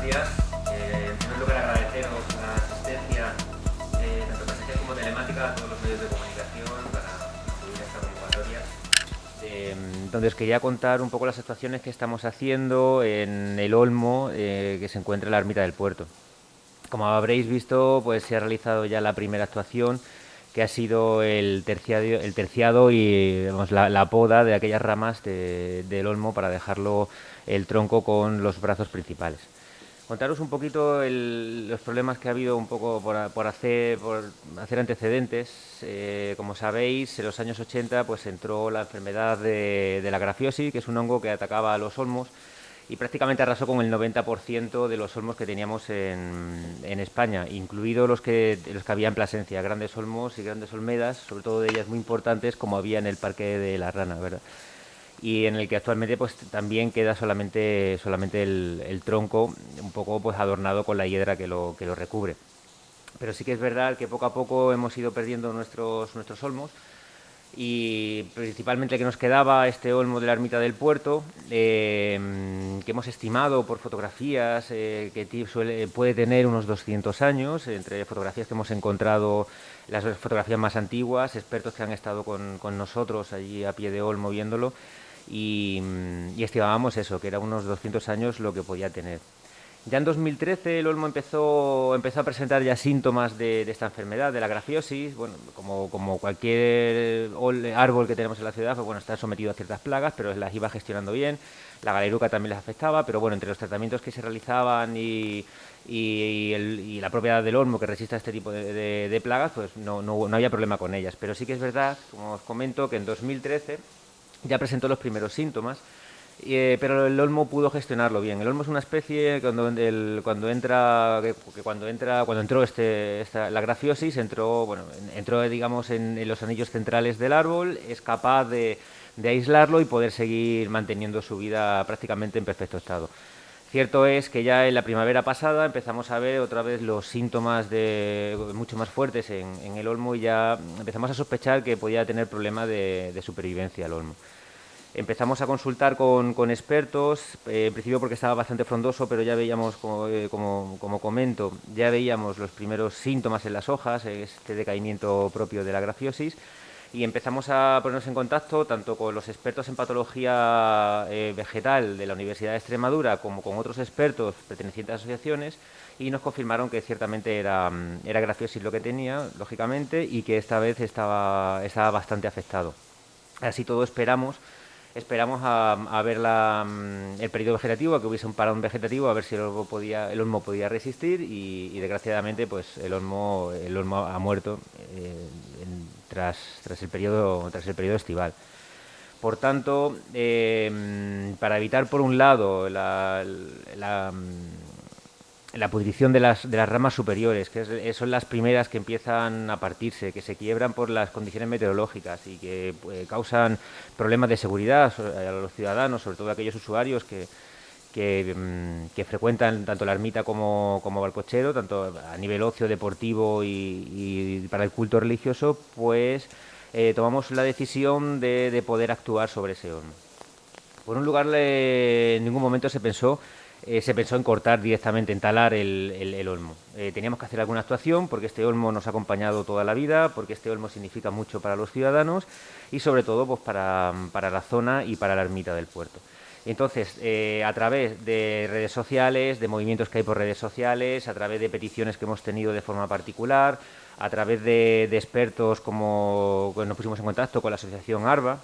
días. En primer lugar, agradeceros la asistencia, tanto presencial como telemática, a todos los medios de comunicación para subir esta convocatoria. Donde os quería contar un poco las actuaciones que estamos haciendo en el Olmo, que se encuentra en la ermita del puerto. Como habréis visto, pues se ha realizado ya la primera actuación, que ha sido el terciado y digamos, la poda de aquellas ramas del olmo para dejarlo el tronco con los brazos principales. Contaros un poquito los problemas que ha habido un poco por hacer antecedentes. Como sabéis, en los años 80 pues entró la enfermedad de la grafiosis, que es un hongo que atacaba a los olmos y prácticamente arrasó con el 90% de los olmos que teníamos en España, incluidos los que había en Plasencia, grandes olmos y grandes olmedas, sobre todo de ellas muy importantes, como había en el Parque de la Rana, ¿verdad? Y en el que actualmente pues también queda solamente el tronco, un poco pues adornado con la hiedra que lo recubre. Pero sí que es verdad que poco a poco hemos ido perdiendo nuestros olmos, y principalmente que nos quedaba este olmo de la ermita del puerto, que hemos estimado por fotografías que puede tener unos 200 años, entre fotografías que hemos encontrado, las fotografías más antiguas, expertos que han estado con nosotros allí a pie de olmo viéndolo, y estimábamos eso, que era unos 200 años lo que podía tener. Ya en 2013 el olmo empezó a presentar ya síntomas de esta enfermedad, de la grafiosis. Bueno, como cualquier árbol que tenemos en la ciudad, pues bueno, está sometido a ciertas plagas, pero las iba gestionando bien. La galeruca también les afectaba, pero bueno, entre los tratamientos que se realizaban y la propiedad del olmo que resiste a este tipo de plagas, pues no había problema con ellas. Pero sí que es verdad, como os comento, que en 2013 ya presentó los primeros síntomas. Pero el olmo pudo gestionarlo bien. El olmo es una especie que cuando entró la grafiosis, entró digamos en los anillos centrales del árbol, es capaz de aislarlo y poder seguir manteniendo su vida prácticamente en perfecto estado. Cierto es que ya en la primavera pasada empezamos a ver otra vez los síntomas mucho más fuertes en el olmo, y ya empezamos a sospechar que podía tener problemas de supervivencia el olmo. Empezamos a consultar con expertos, en principio porque estaba bastante frondoso, pero ya veíamos, como comento, ya veíamos los primeros síntomas en las hojas, este decaimiento propio de la grafiosis, y empezamos a ponernos en contacto tanto con los expertos en patología vegetal de la Universidad de Extremadura como con otros expertos pertenecientes a asociaciones, y nos confirmaron que ciertamente era grafiosis lo que tenía, lógicamente, y que esta vez estaba bastante afectado. Así todo esperamos a ver el periodo vegetativo, a que hubiese un parón vegetativo, a ver si el olmo podía resistir, y desgraciadamente pues el olmo ha muerto tras el periodo estival. Por tanto, para evitar por un lado la pudrición de las ramas superiores, que son las primeras que empiezan a partirse, que se quiebran por las condiciones meteorológicas y que causan problemas de seguridad a los ciudadanos, sobre todo a aquellos usuarios que frecuentan tanto la ermita como Valcochero, tanto a nivel ocio, deportivo y para el culto religioso, pues tomamos la decisión de poder actuar sobre ese olmo. Por un lugar, en ningún momento se pensó en cortar directamente, en talar el olmo. Teníamos que hacer alguna actuación porque este olmo nos ha acompañado toda la vida, porque este olmo significa mucho para los ciudadanos y sobre todo pues para la zona y para la ermita del puerto. Entonces, a través de redes sociales, de movimientos que hay por redes sociales, a través de peticiones que hemos tenido de forma particular, a través de expertos como nos pusimos en contacto con la asociación ARBA,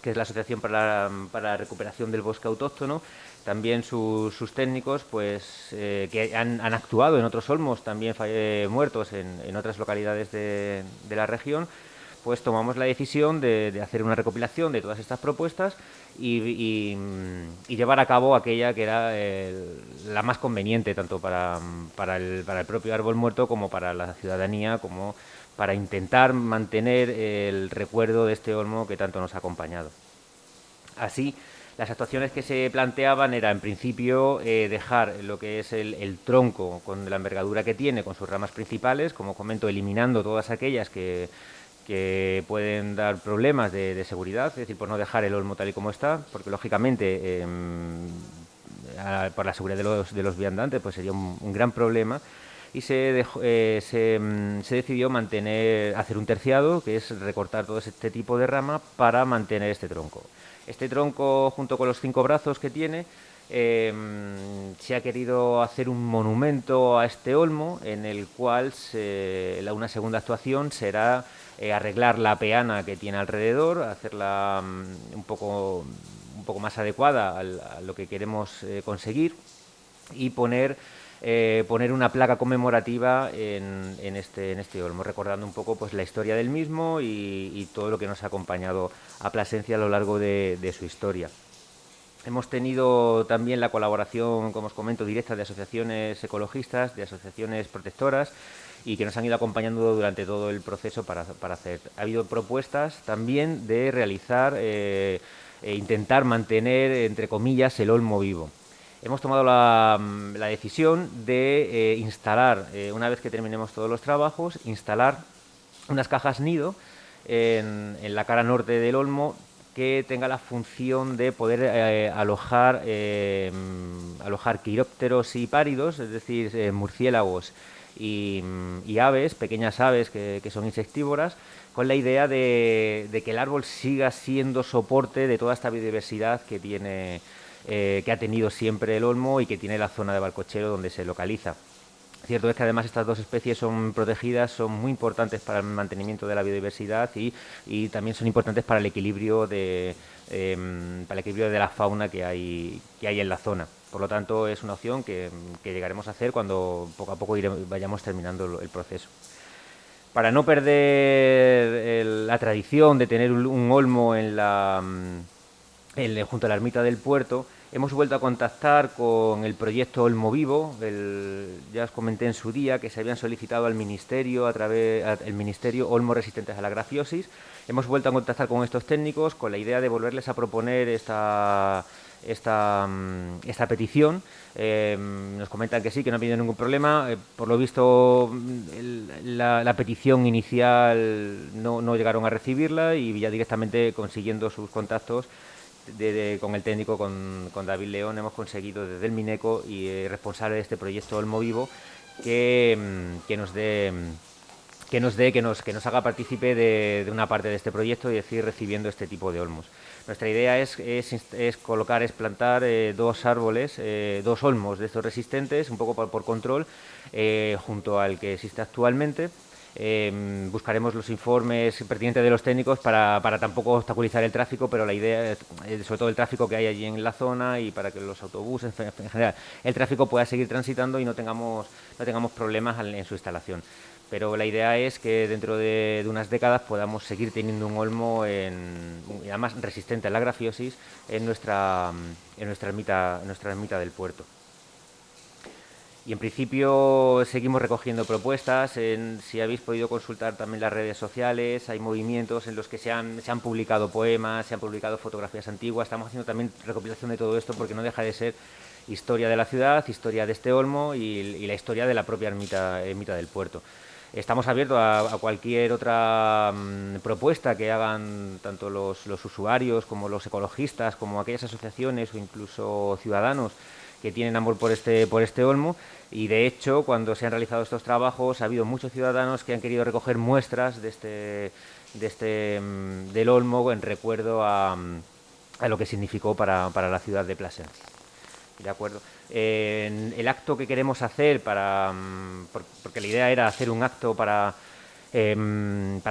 que es la Asociación para la Recuperación del Bosque Autóctono, también sus técnicos, pues que han actuado en otros olmos también muertos en otras localidades de la región, pues tomamos la decisión de hacer una recopilación de todas estas propuestas y llevar a cabo aquella que era la más conveniente, tanto para el propio árbol muerto como para la ciudadanía, como para intentar mantener el recuerdo de este olmo que tanto nos ha acompañado. Así, las actuaciones que se planteaban era, en principio, dejar lo que es el tronco con la envergadura que tiene, con sus ramas principales, como comento, eliminando todas aquellas que pueden dar problemas de seguridad, es decir, por no dejar el olmo tal y como está, porque lógicamente por la seguridad de los viandantes, pues sería un gran problema. Y se decidió hacer un terciado, que es recortar todo este tipo de rama para mantener este tronco. Este tronco, junto con los 5 brazos que tiene, se ha querido hacer un monumento a este olmo, en el cual una segunda actuación será arreglar la peana que tiene alrededor, hacerla un poco más adecuada a lo que queremos conseguir, y poner una placa conmemorativa en este olmo, recordando un poco pues la historia del mismo y todo lo que nos ha acompañado a Plasencia a lo largo de su historia. Hemos tenido también la colaboración, como os comento, directa de asociaciones ecologistas, de asociaciones protectoras, y que nos han ido acompañando durante todo el proceso para hacer. Ha habido propuestas también de realizar, intentar mantener, entre comillas, el olmo vivo. Hemos tomado la decisión de instalar, una vez que terminemos todos los trabajos, instalar unas cajas nido en la cara norte del olmo, que tenga la función de poder alojar quirópteros y páridos, es decir, murciélagos y aves, pequeñas aves que son insectívoras, con la idea de que el árbol siga siendo soporte de toda esta biodiversidad que ha tenido siempre el olmo y que tiene la zona de Valcochero donde se localiza. Cierto es que además estas dos especies son protegidas, son muy importantes para el mantenimiento de la biodiversidad y también son importantes para el equilibrio de la fauna que hay en la zona. Por lo tanto, es una opción que llegaremos a hacer cuando poco a poco vayamos terminando el proceso. Para no perder la tradición de tener un olmo junto a la ermita del puerto, hemos vuelto a contactar con el proyecto Olmo Vivo. Ya os comenté en su día que se habían solicitado al Ministerio, el Ministerio, olmos resistentes a la grafiosis. Hemos vuelto a contactar con estos técnicos con la idea de volverles a proponer esta petición. Nos comentan que sí, que no ha habido ningún problema. Por lo visto, la petición inicial no llegaron a recibirla, y ya directamente, consiguiendo sus contactos con el técnico, con David León, hemos conseguido desde el Mineco y responsable de este proyecto Olmo Vivo que nos haga partícipe de una parte de este proyecto y decir recibiendo este tipo de olmos. Nuestra idea es plantar 2 árboles, 2 olmos de estos resistentes, un poco por control, junto al que existe actualmente. Buscaremos los informes pertinentes de los técnicos para tampoco obstaculizar el tráfico, pero la idea es, sobre todo el tráfico que hay allí en la zona, y para que los autobuses, en general, el tráfico pueda seguir transitando y no tengamos problemas en su instalación. Pero la idea es que dentro de unas décadas podamos seguir teniendo un olmo, y además resistente a la grafiosis, en nuestra ermita del puerto. Y en principio seguimos recogiendo propuestas. Si habéis podido consultar también las redes sociales, hay movimientos en los que se han publicado poemas, se han publicado fotografías antiguas. Estamos haciendo también recopilación de todo esto, porque no deja de ser historia de la ciudad, historia de este olmo y la historia de la propia ermita del puerto. Estamos abiertos a cualquier otra propuesta que hagan tanto los usuarios como los ecologistas, como aquellas asociaciones o incluso ciudadanos que tienen amor por este olmo. Y de hecho, cuando se han realizado estos trabajos, ha habido muchos ciudadanos que han querido recoger muestras del olmo, en recuerdo a lo que significó para la ciudad de Plasencia. De acuerdo. El acto que queremos hacer, porque la idea era hacer un acto para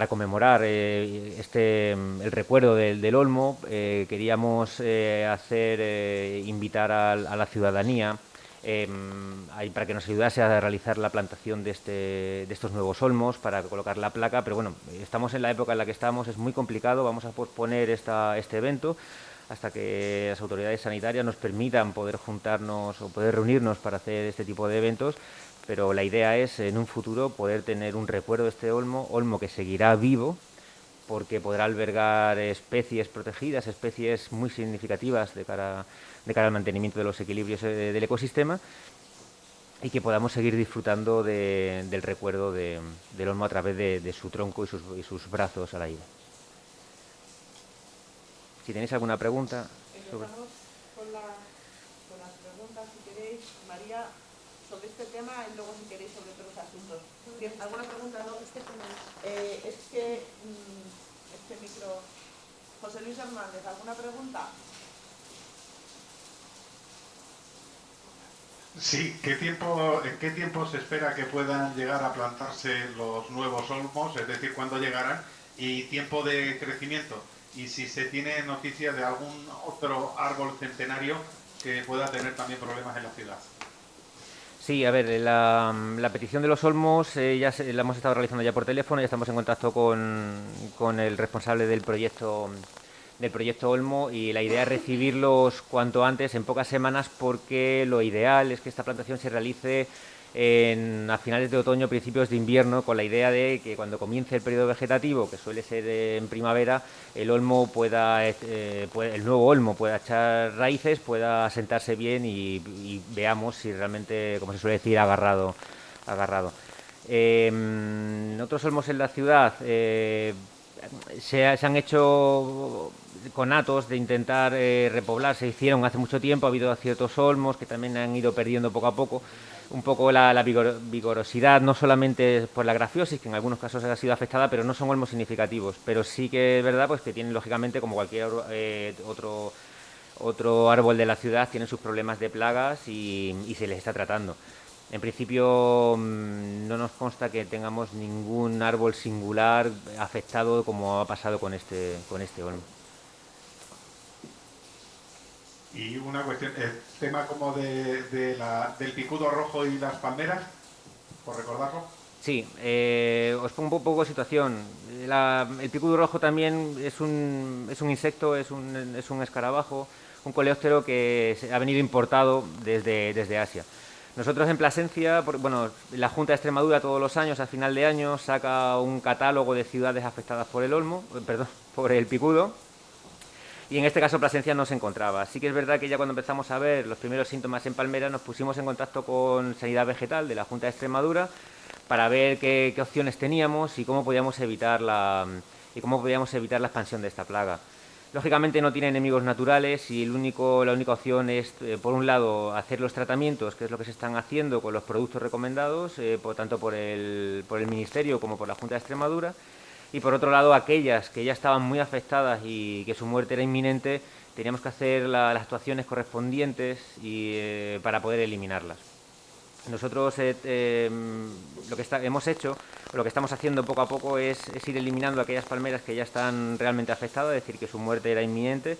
conmemorar el recuerdo del olmo, queríamos invitar a la ciudadanía para que nos ayudase a realizar la plantación de estos nuevos olmos, para colocar la placa. Pero bueno, estamos en la época en la que estamos, es muy complicado. Vamos a posponer este evento hasta que las autoridades sanitarias nos permitan poder juntarnos o poder reunirnos para hacer este tipo de eventos. Pero la idea es, en un futuro, poder tener un recuerdo de este olmo que seguirá vivo, porque podrá albergar especies protegidas, especies muy significativas de cara al mantenimiento de los equilibrios del ecosistema, y que podamos seguir disfrutando del recuerdo del olmo a través de su tronco y sus brazos al aire. Si tenéis alguna pregunta sobre... con las preguntas, si queréis, María, sobre este tema y luego si queréis sobre otros asuntos. ¿Alguna pregunta? No, es que este micro... José Luis Hernández, ¿alguna pregunta? Sí, ¿en qué tiempo se espera que puedan llegar a plantarse los nuevos olmos? Es decir, ¿cuándo llegarán? Y tiempo de crecimiento. Y si se tiene noticia de algún otro árbol centenario que pueda tener también problemas en la ciudad. Sí, a ver, la petición de los olmos la hemos estado realizando ya por teléfono, ya estamos en contacto con el responsable del proyecto Olmo, y la idea es recibirlos cuanto antes, en pocas semanas, porque lo ideal es que esta plantación se realice a finales de otoño, principios de invierno, con la idea de que cuando comience el periodo vegetativo, que suele ser en primavera, el nuevo olmo pueda echar raíces, pueda asentarse bien y veamos si realmente, como se suele decir, agarrado. Otros olmos en la ciudad se han hecho conatos de intentar repoblar, se hicieron hace mucho tiempo, ha habido ciertos olmos que también han ido perdiendo poco a poco un poco la vigorosidad, no solamente por la grafiosis, que en algunos casos ha sido afectada, pero no son olmos significativos. Pero sí que es verdad pues que tienen, lógicamente, como cualquier otro árbol de la ciudad, tienen sus problemas de plagas y se les está tratando. En principio no nos consta que tengamos ningún árbol singular afectado como ha pasado con este olmo. Y una cuestión, el tema como del picudo rojo y las palmeras, por recordarlo. Sí, os pongo un poco de situación. El picudo rojo también es un insecto, es un escarabajo, un coleóptero que ha venido importado desde Asia. Nosotros en Plasencia, la Junta de Extremadura todos los años, a final de año, saca un catálogo de ciudades afectadas por el olmo, perdón, por el picudo. Y en este caso Plasencia no se encontraba. Sí que es verdad que ya cuando empezamos a ver los primeros síntomas en palmera nos pusimos en contacto con Sanidad Vegetal de la Junta de Extremadura para ver qué opciones teníamos y cómo podíamos evitar la expansión de esta plaga. Lógicamente no tiene enemigos naturales y la única opción es, por un lado, hacer los tratamientos, que es lo que se están haciendo con los productos recomendados, tanto por el Ministerio como por la Junta de Extremadura. Y por otro lado, aquellas que ya estaban muy afectadas y que su muerte era inminente, teníamos que hacer las actuaciones correspondientes para poder eliminarlas. Nosotros lo que hemos hecho, o lo que estamos haciendo poco a poco es ir eliminando aquellas palmeras que ya están realmente afectadas, es decir, que su muerte era inminente,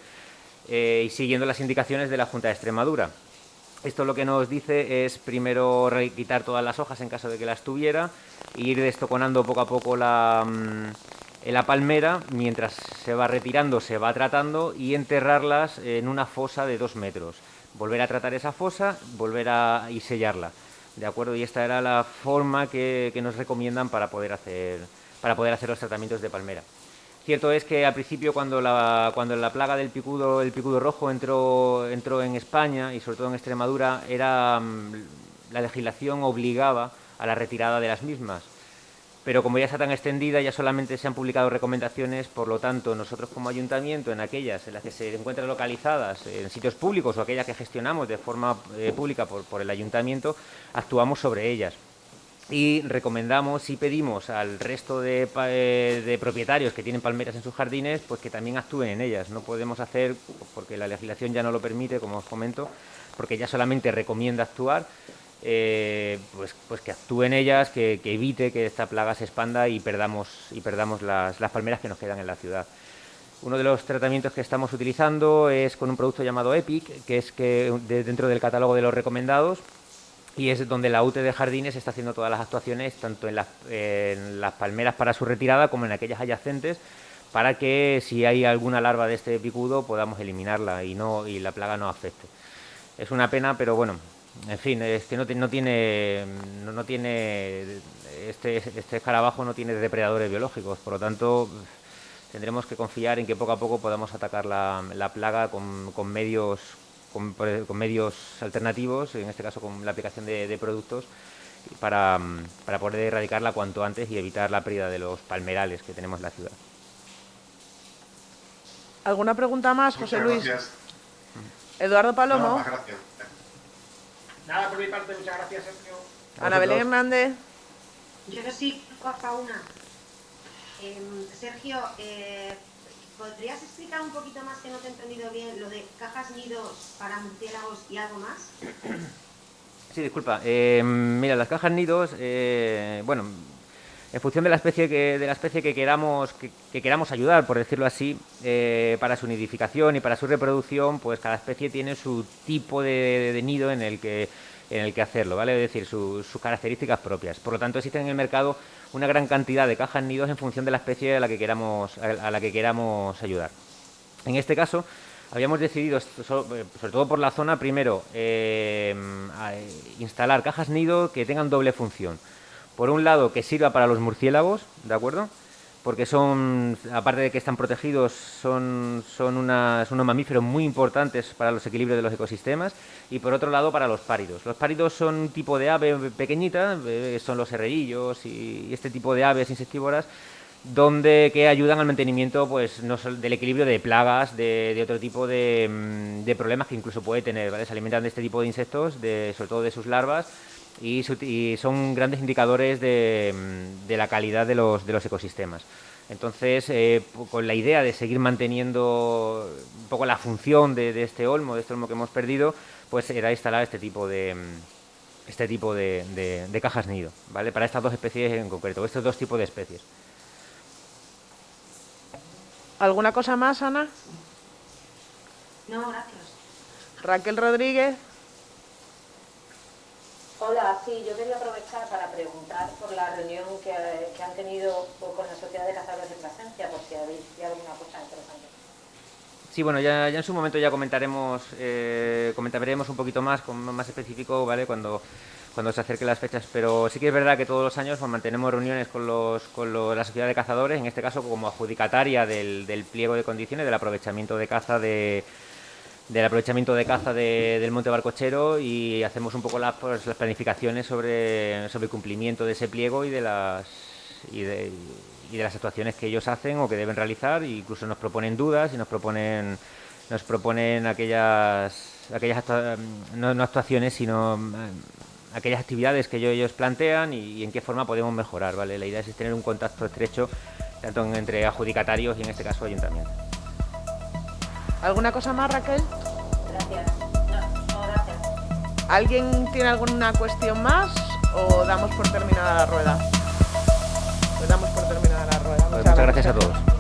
y siguiendo las indicaciones de la Junta de Extremadura. Esto lo que nos dice es primero quitar todas las hojas en caso de que las tuviera, e ir destoconando poco a poco la palmera, mientras se va retirando, se va tratando, y enterrarlas en una fosa de 2 metros. Volver a tratar esa fosa, y sellarla. ¿De acuerdo? Y esta era la forma que nos recomiendan para poder hacer los tratamientos de palmera. Cierto es que al principio, cuando la plaga del picudo rojo entró en España y sobre todo en Extremadura, la legislación obligaba a la retirada de las mismas. Pero como ya está tan extendida, ya solamente se han publicado recomendaciones, por lo tanto, nosotros como ayuntamiento, en aquellas en las que se encuentran localizadas en sitios públicos o aquellas que gestionamos de forma pública por el ayuntamiento, actuamos sobre ellas. Y recomendamos y pedimos al resto de propietarios que tienen palmeras en sus jardines, pues que también actúen en ellas. No podemos hacer, porque la legislación ya no lo permite, como os comento, porque ya solamente recomienda actuar, pues que actúen ellas, que evite que esta plaga se expanda y perdamos las palmeras que nos quedan en la ciudad. Uno de los tratamientos que estamos utilizando es con un producto llamado EPIC, que es dentro del catálogo de los recomendados, y es donde la UTE de Jardines está haciendo todas las actuaciones, tanto en las palmeras para su retirada como en aquellas adyacentes, para que si hay alguna larva de este picudo podamos eliminarla y la plaga no afecte. Es una pena, pero bueno, en fin, es que no tiene este escarabajo no tiene depredadores biológicos, por lo tanto tendremos que confiar en que poco a poco podamos atacar la plaga con medios alternativos, en este caso con la aplicación de productos, para poder erradicarla cuanto antes y evitar la pérdida de los palmerales que tenemos en la ciudad. ¿Alguna pregunta más, José Muchas Luis? Gracias. Eduardo Palomo. No, gracias. Nada, por mi parte, muchas gracias, Sergio. Ana Belén Hernández. Yo sí, porfa, una. Sergio, ¿podrías explicar un poquito más, que no te he entendido bien, lo de cajas nidos para murciélagos y algo más? Sí, disculpa. Mira, las cajas nidos, bueno, en función de la especie que queramos ayudar, por decirlo así, para su nidificación y para su reproducción, pues cada especie tiene su tipo de nido en el que hacerlo, ¿vale? Es decir, sus características propias. Por lo tanto, existen en el mercado una gran cantidad de cajas nidos en función de la especie a la que queramos ayudar. En este caso, habíamos decidido, sobre todo por la zona, primero instalar cajas nido que tengan doble función. Por un lado, que sirva para los murciélagos, ¿de acuerdo? Porque son, aparte de que están protegidos, son unos mamíferos muy importantes para los equilibrios de los ecosistemas. Y por otro lado, para los páridos. Los páridos son un tipo de ave pequeñita, son los herrerillos y este tipo de aves insectívoras, que ayudan al mantenimiento, pues, no solo del equilibrio de plagas, de otro tipo de problemas que incluso puede tener, ¿vale? Se alimentan de este tipo de insectos, sobre todo de sus larvas, y son grandes indicadores de la calidad de los ecosistemas. Entonces, con la idea de seguir manteniendo un poco la función de este olmo que hemos perdido, pues era instalar este tipo de cajas nido, ¿vale? Para estas dos especies en concreto, estos dos tipos de especies. ¿Alguna cosa más, Ana? No, gracias. Raquel Rodríguez. Hola, sí, yo quería aprovechar para preguntar por la reunión que han tenido con la Sociedad de Cazadores de Plasencia, por si habéis visto alguna cosa interesante. Sí, bueno, ya en su momento ya comentaremos un poquito más específico, ¿vale? Cuando se acerquen las fechas, pero sí que es verdad que todos los años, pues, mantenemos reuniones con la Sociedad de Cazadores, en este caso como adjudicataria del pliego de condiciones del aprovechamiento de caza del Monte Barcochero, y hacemos un poco las planificaciones sobre el cumplimiento de ese pliego y de las actuaciones que ellos hacen o que deben realizar, e incluso nos proponen dudas y nos proponen no actuaciones, sino aquellas actividades que ellos plantean y en qué forma podemos mejorar, ¿vale? La idea es tener un contacto estrecho tanto entre adjudicatarios y en este caso ayuntamiento. ¿Alguna cosa más, Raquel? Gracias. No, gracias. ¿Alguien tiene alguna cuestión más o damos por terminada la rueda? Pues damos por terminada la rueda. Muchas gracias a todos.